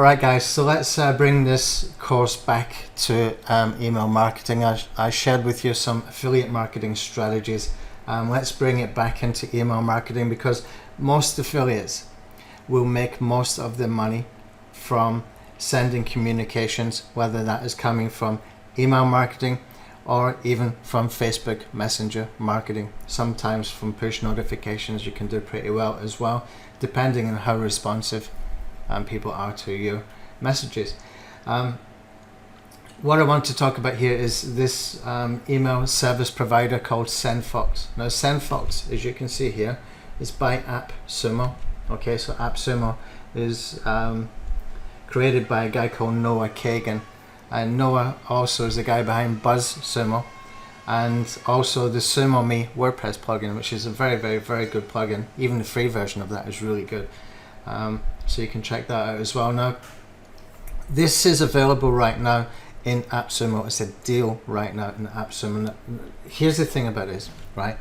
Alright guys, so let's bring this course back to email marketing. I shared with you some affiliate marketing strategies. Let's bring it back into email marketing, because most affiliates will make most of their money from sending communications, whether that is coming from email marketing or even from Facebook Messenger marketing. Sometimes from push notifications you can do pretty well as well, depending on how responsive people are to your messages. What I want to talk about here is this email service provider called SendFox. Now SendFox, as you can see here, is by AppSumo. Okay, so AppSumo is created by a guy called Noah Kagan, and Noah also is the guy behind BuzzSumo, and also the SumoMe WordPress plugin, which is a very good plugin. Even the free version of that is really good. So you can check that out as well. Now, this is available right now in AppSumo. It's a deal right now in AppSumo. Here's the thing about this, right?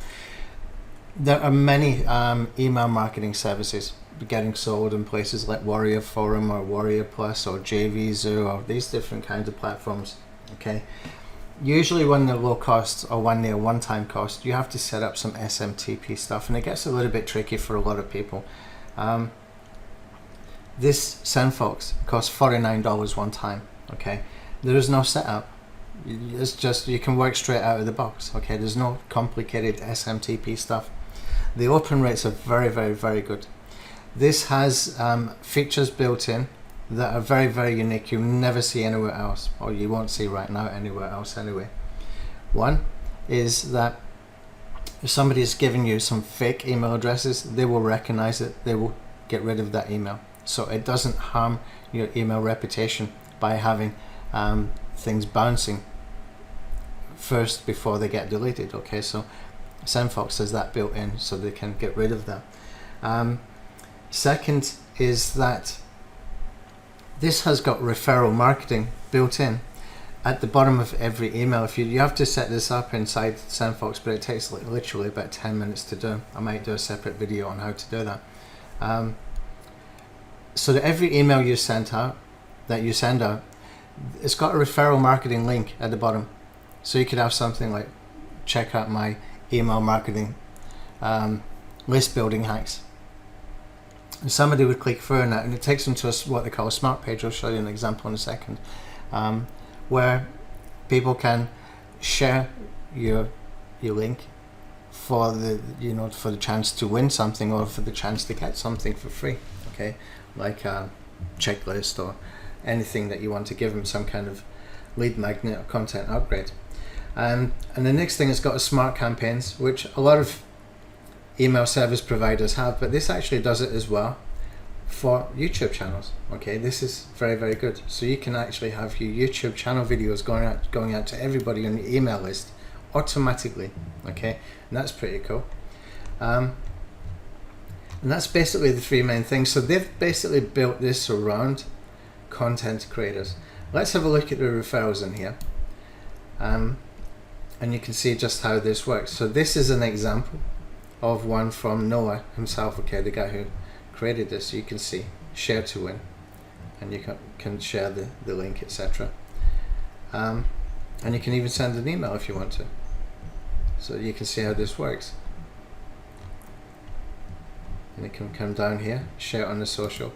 There are many email marketing services getting sold in places like Warrior Forum or Warrior Plus or JVZoo or these different kinds of platforms. Okay, usually when they're low cost or when they're one-time cost, you have to set up some SMTP stuff, and it gets a little bit tricky for a lot of people. This SendFox costs $49 one time. Okay, there is no setup. It's just, you can work straight out of the box. Okay, there's no complicated SMTP stuff. The open rates are very good. This has features built in that are very unique. You'll never see anywhere else, or you won't see right now anywhere else anyway. One is that if somebody is giving you some fake email addresses, they will recognize it. They will get rid of that email. So it doesn't harm your email reputation by having things bouncing first before they get deleted. Okay, so SendFox has that built in, so they can get rid of that. Second is that this has got referral marketing built in at the bottom of every email. If you have to set this up inside SendFox, but it takes literally about 10 minutes to do. I might do a separate video on how to do that. So that every email you send out, it's got a referral marketing link at the bottom. So you could have something like, check out my email marketing list building hacks. And somebody would click through on that, and it takes them to what they call a smart page. I'll show you an example in a second, where people can share your link for the for the chance to win something, or for the chance to get something for free. Okay, like a checklist or anything that you want to give them, some kind of lead magnet or content upgrade. And the next thing, it's got a smart campaigns, which a lot of email service providers have, but this actually does it as well for YouTube channels. Okay, this is very good. So you can actually have your YouTube channel videos going out to everybody on your email list automatically. Okay, and that's pretty cool. And that's basically the three main things. So they've basically built this around content creators. Let's have a look at the referrals in here, and you can see just how this works. So this is an example of one from Noah himself, okay, the guy who created this. You can see share to win, and you can share the link, etc. And you can even send an email if you want to. So you can see how this works. And you can come down here, share it on the social,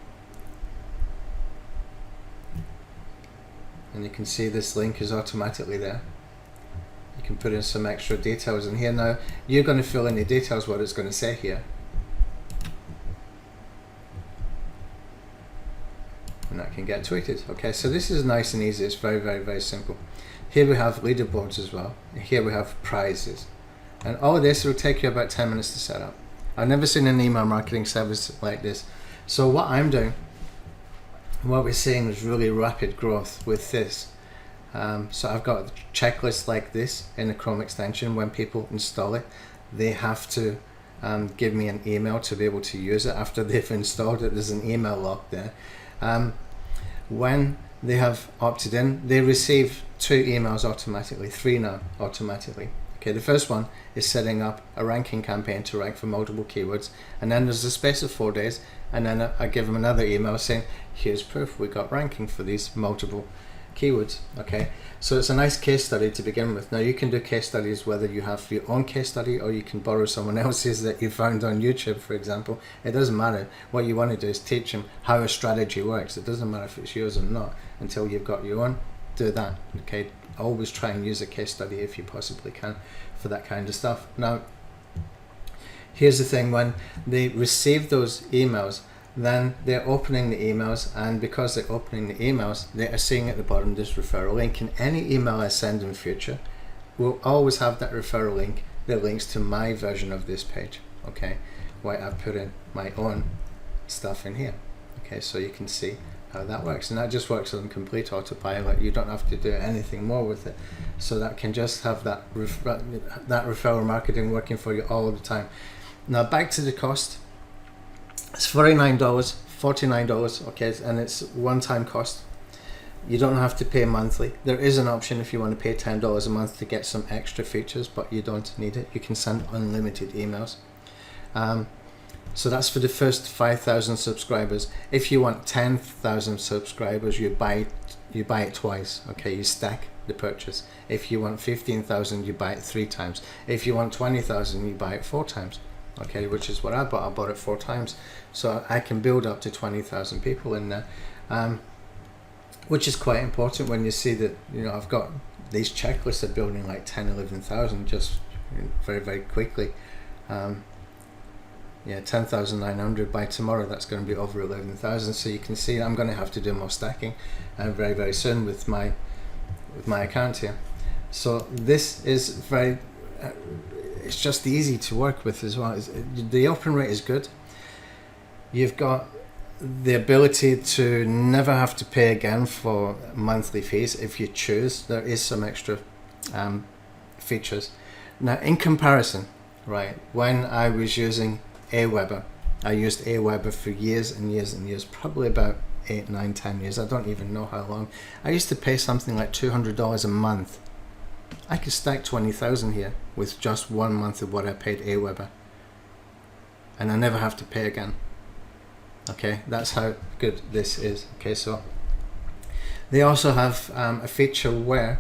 and you can see this link is automatically there. You can put in some extra details in here. Now you're going to fill in the details, what it's going to say here, and that can get tweeted. Okay, so this is nice and easy. It's very simple. Here we have leaderboards as well. Here we have prizes, and all of this will take you about 10 minutes to set up. I've never seen an email marketing service like this. So what I'm doing, what we're seeing is really rapid growth with this. So I've got checklists like this in the Chrome extension. When people install it, they have to give me an email to be able to use it after they've installed it. There's an email lock there. When they have opted in, they receive 2 emails automatically, 3 now automatically. Okay, the first one is setting up a ranking campaign to rank for multiple keywords, and then there's a space of 4 days, and then I give them another email saying, here's proof we got ranking for these multiple keywords. Okay, so it's a nice case study to begin with. Now you can do case studies whether you have your own case study or you can borrow someone else's that you found on YouTube, for example. It doesn't matter. What you want to do is teach them how a strategy works. It doesn't matter if it's yours or not until you've got your own. Do that. Okay, always try and use a case study if you possibly can for that kind of stuff. Now here's the thing, when they receive those emails, then they're opening the emails, and because they're opening the emails, they are seeing at the bottom this referral link, and any email I send in future will always have that referral link that links to my version of this page. Okay, where I've put in my own stuff in here. Okay, so you can see how that works, and that just works on complete autopilot. You don't have to do anything more with it, so that can just have that referral marketing working for you all the time. Now back to the cost. It's $49, $49, okay, and it's one-time cost. You don't have to pay monthly. There is an option if you want to pay $10 a month to get some extra features, but you don't need it. You can send unlimited emails. So that's for the first 5,000 subscribers. If you want 10,000 subscribers, you buy it twice. Okay, you stack the purchase. If you want 15,000, you buy it 3 times. If you want 20,000, you buy it 4 times. Okay, which is what I bought. I bought it 4 times, so I can build up to 20,000 people in there, which is quite important when you see that, you know, I've got these checklists of building like 10, 11,000 just very, very quickly. Yeah, 10,900 by tomorrow. That's going to be over 11,000. So you can see I'm going to have to do more stacking, very, very soon with my account here. So this is very. It's just easy to work with as well. The open rate is good. You've got the ability to never have to pay again for monthly fees if you choose. There is some extra features. Now in comparison, right, when I was using Aweber, I used Aweber for years and years and years, probably about 8, 9, 10 years. I don't even know how long. I used to pay something like $200 a month. I could stack 20,000 here with just 1 month of what I paid Aweber, and I never have to pay again. Okay, that's how good this is. Okay, so they also have a feature where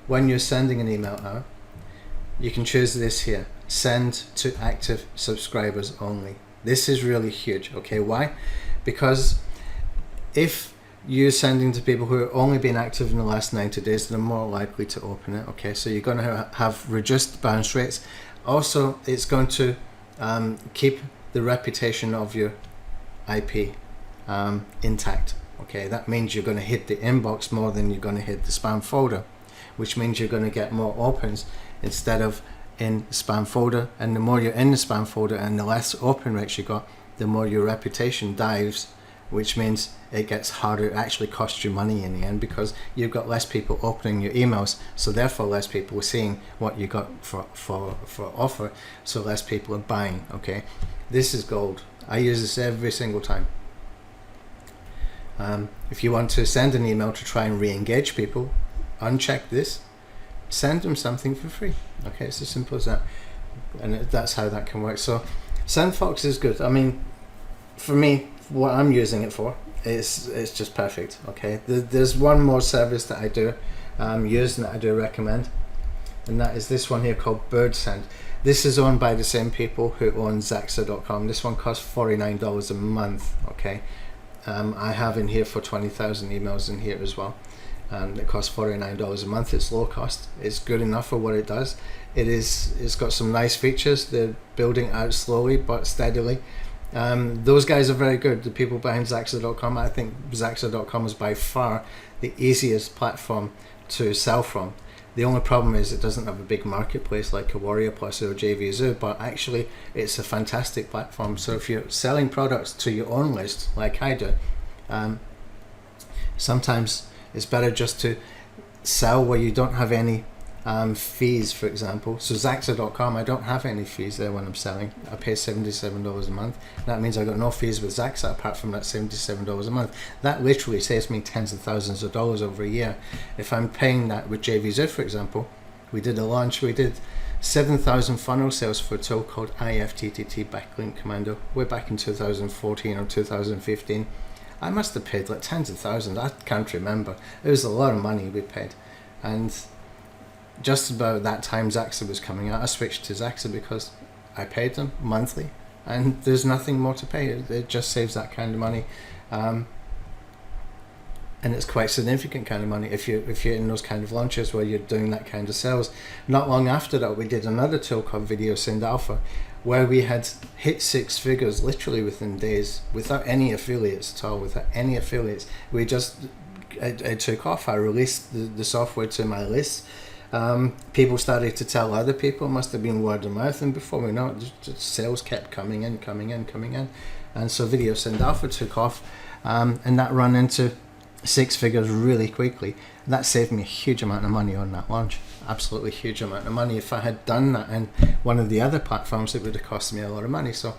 when you're sending an email out, you can choose this here, send to active subscribers only. This is really huge. Okay, why? Because if you're sending to people who have only been active in the last 90 days, they're more likely to open it. Okay, so you're going to have reduced bounce rates. Also, it's going to keep the reputation of your IP intact. Okay, that means you're going to hit the inbox more than you're going to hit the spam folder, which means you're going to get more opens instead of in the spam folder. And the more you're in the spam folder and the less open rates you got, the more your reputation dives, which means it gets harder. It actually costs you money in the end because you've got less people opening your emails, so therefore less people are seeing what you got for offer, so less people are buying. Okay, this is gold. I use this every single time. If you want to send an email to try and re-engage people, uncheck this, send them something for free. Okay, it's as simple as that, and that's how that can work. So SendFox is good. I mean, for me, what I'm using it for, it's just perfect. Okay, there's one more service that I do use and that I do recommend, and that is this one here called Birdsend. This is owned by the same people who own Zaxa.com. This one costs $49 a month. Okay, I have in here for 20,000 emails in here as well, and it costs $49 a month. It's low cost. It's good enough for what it does. It's got some nice features. They're building out slowly but steadily. Those guys are very good. The people behind Zaxa.com. I think Zaxa.com is by far the easiest platform to sell from. The only problem is it doesn't have a big marketplace like a Warrior Plus or JVZoo, but actually it's a fantastic platform. So if you're selling products to your own list like I do, sometimes it's better just to sell where you don't have any fees, for example. So Zaxa.com, I don't have any fees there when I'm selling. I pay $77 a month. That means I got no fees with Zaxa apart from that $77 a month. That literally saves me tens of thousands of dollars over a year. If I'm paying that with JVZoo, for example, We did a launch. We did 7,000 funnel sales for a tool called IFTTT Backlink Commando way back in 2014 or 2015. I must have paid like tens of thousands. I can't remember. It was a lot of money we paid. And just about that time Zaxa was coming out, I switched to Zaxa because I paid them monthly and there's nothing more to pay. It just saves that kind of money. And it's quite significant kind of money if you're in those kind of launches where you're doing that kind of sales. Not long after that, we did another tool called Birdsend Alpha, where we had hit 6 figures literally within days without any affiliates at all. Without any affiliates, we just it took off. I released the software to my list. People started to tell other people. It must have been word of mouth, and before we know it, just sales kept coming in, and so Birdsend Alpha took off, and that ran into 6 figures really quickly. That saved me a huge amount of money on that launch. Absolutely huge amount of money. If I had done that in one of the other platforms, it would have cost me a lot of money. So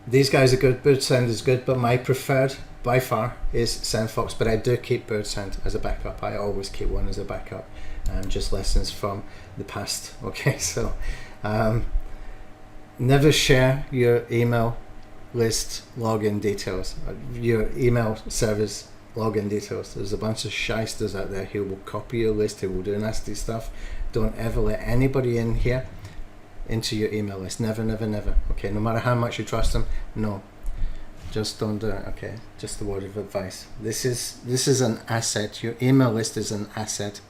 these guys are good. Birdsend is good, but my preferred by far is SendFox, but I do keep Birdsend as a backup. I always keep one as a backup. Just lessons from the past. Okay, so never share your email list login details, your email service login details. There's a bunch of shysters out there who will copy your list, who will do nasty stuff. Don't ever let anybody in here into your email list. Never, never, never. Okay, no matter how much you trust them, no, just don't do it. Okay, just a word of advice. This is an asset. Your email list is an asset.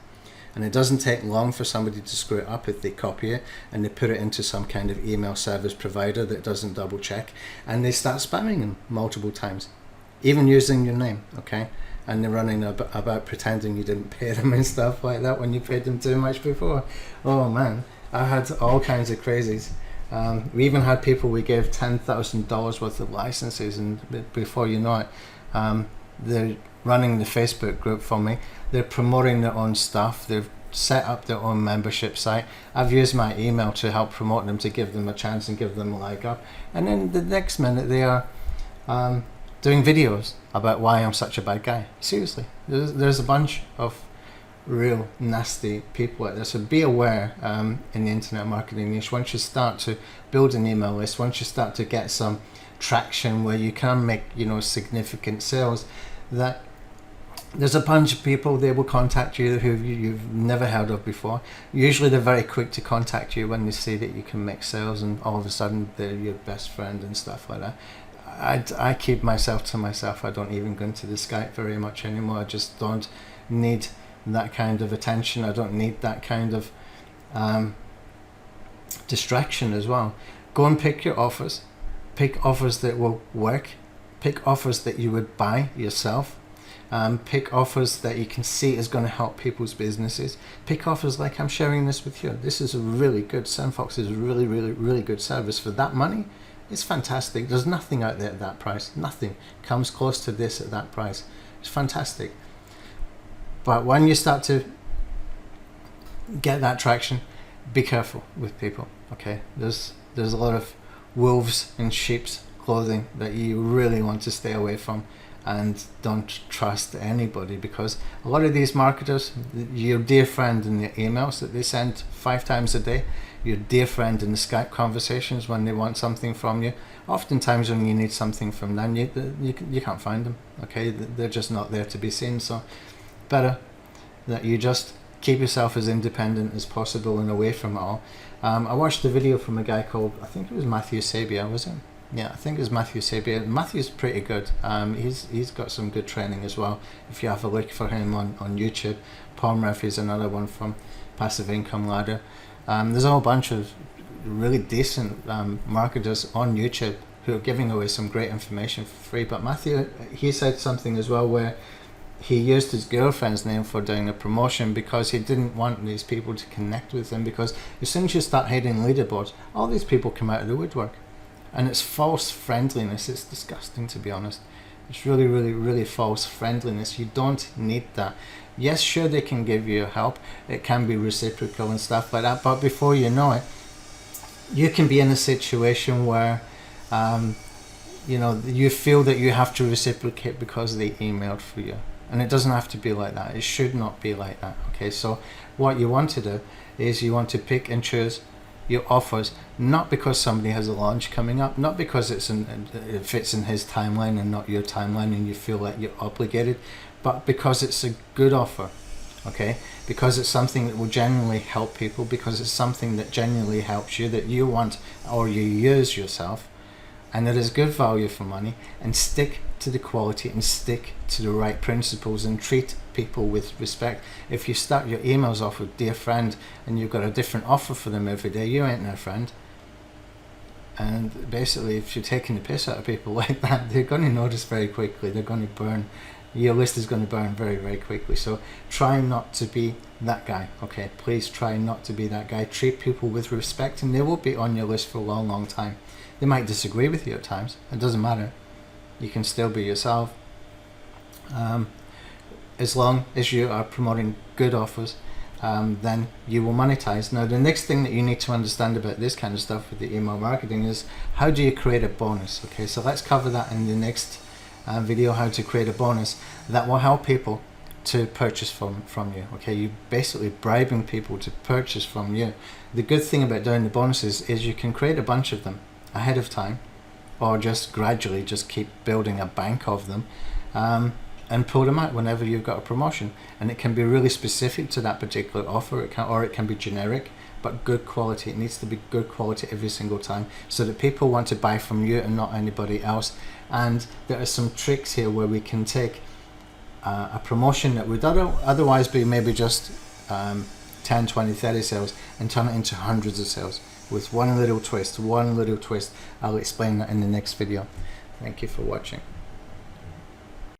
And it doesn't take long for somebody to screw it up if they copy it and they put it into some kind of email service provider that doesn't double check, and they start spamming them multiple times, even using your name, okay? And they're running about pretending you didn't pay them and stuff like that when you paid them too much before. Oh man, I had all kinds of crazies. We even had people we gave $10,000 worth of licenses, and before you know it, they're running the Facebook group for me. They're promoting their own stuff. They've set up their own membership site. I've used my email to help promote them, to give them a chance and give them a leg up. And then the next minute they are doing videos about why I'm such a bad guy. Seriously, there's a bunch of real nasty people out there. So be aware in the internet marketing niche. Once you start to build an email list, once you start to get some traction where you can make significant sales, that there's a bunch of people, they will contact you who you've never heard of before. Usually they're very quick to contact you when they see that you can make sales, and all of a sudden they're your best friend and stuff like that. I keep myself to myself. I don't even go into the Skype very much anymore. I just don't need that kind of attention. I don't need that kind of distraction as well. Go and pick your offers. Pick offers that will work. Pick offers that you would buy yourself. Pick offers that you can see is going to help people's businesses. Pick offers like I'm sharing this with you. This is a really good, SendFox is a really, really, really good service. For that money, it's fantastic. There's nothing out there at that price. Nothing comes close to this at that price. It's fantastic. But when you start to get that traction, be careful with people, okay? There's a lot of wolves in sheep's clothing that you really want to stay away from. And don't trust anybody, because a lot of these marketers, your dear friend in the emails that they send 5 times a day, your dear friend in the Skype conversations when they want something from you, oftentimes when you need something from them, you can't find them, okay? They're just not there to be seen. So better that you just keep yourself as independent as possible and away from it all. I watched a video from a guy called, I think it was Matthew Sabia, was it? Yeah, I think it's Matthew Sabia. Matthew's pretty good. He's got some good training as well. If you have a look for him on YouTube. Paul Murphy's another one from Passive Income Ladder. There's a whole bunch of really decent marketers on YouTube who are giving away some great information for free. But Matthew, he said something as well where he used his girlfriend's name for doing a promotion because he didn't want these people to connect with him, because as soon as you start hitting leaderboards, all these people come out of the woodwork. And it's false friendliness. It's disgusting, to be honest. It's really, really, really false friendliness. You don't need that. Yes, sure, they can give you help. It can be reciprocal and stuff like that. But before you know it, you can be in a situation where, you feel that you have to reciprocate because they emailed for you. And it doesn't have to be like that. It should not be like that. Okay, so what you want to do is you want to pick and choose your offers, not because somebody has a launch coming up, not because it fits in his timeline and not your timeline and you feel like you're obligated, but because it's a good offer, okay? Because it's something that will genuinely help people, because it's something that genuinely helps you, that you want or you use yourself, and that is good value for money. And stick to the quality and stick to the right principles and treat people with respect. If you start your emails off with dear friend and you've got a different offer for them every day, you ain't their friend. And basically, if you're taking the piss out of people like that, they're going to notice very quickly. They're going to burn. Your list is going to burn very, very quickly. So try not to be that guy, okay? Please try not to be that guy. Treat people with respect, and they will be on your list for a long, long time. They might disagree with you at times. It doesn't matter. You can still be yourself. As long as you are promoting good offers, then you will monetize. Now, the next thing that you need to understand about this kind of stuff with the email marketing is, how do you create a bonus? Okay, so let's cover that in the next video, how to create a bonus that will help people to purchase from you. Okay, you basically bribing people to purchase from you. The good thing about doing the bonuses is you can create a bunch of them ahead of time, or just gradually just keep building a bank of them, and pull them out whenever you've got a promotion. And it can be really specific to that particular offer, or it can be generic, but good quality. It needs to be good quality every single time, so that people want to buy from you and not anybody else. And there are some tricks here where we can take a promotion that would otherwise be maybe just 10, 20, 30 sales, and turn it into hundreds of sales with one little twist. I'll explain that in the next video. Thank you for watching.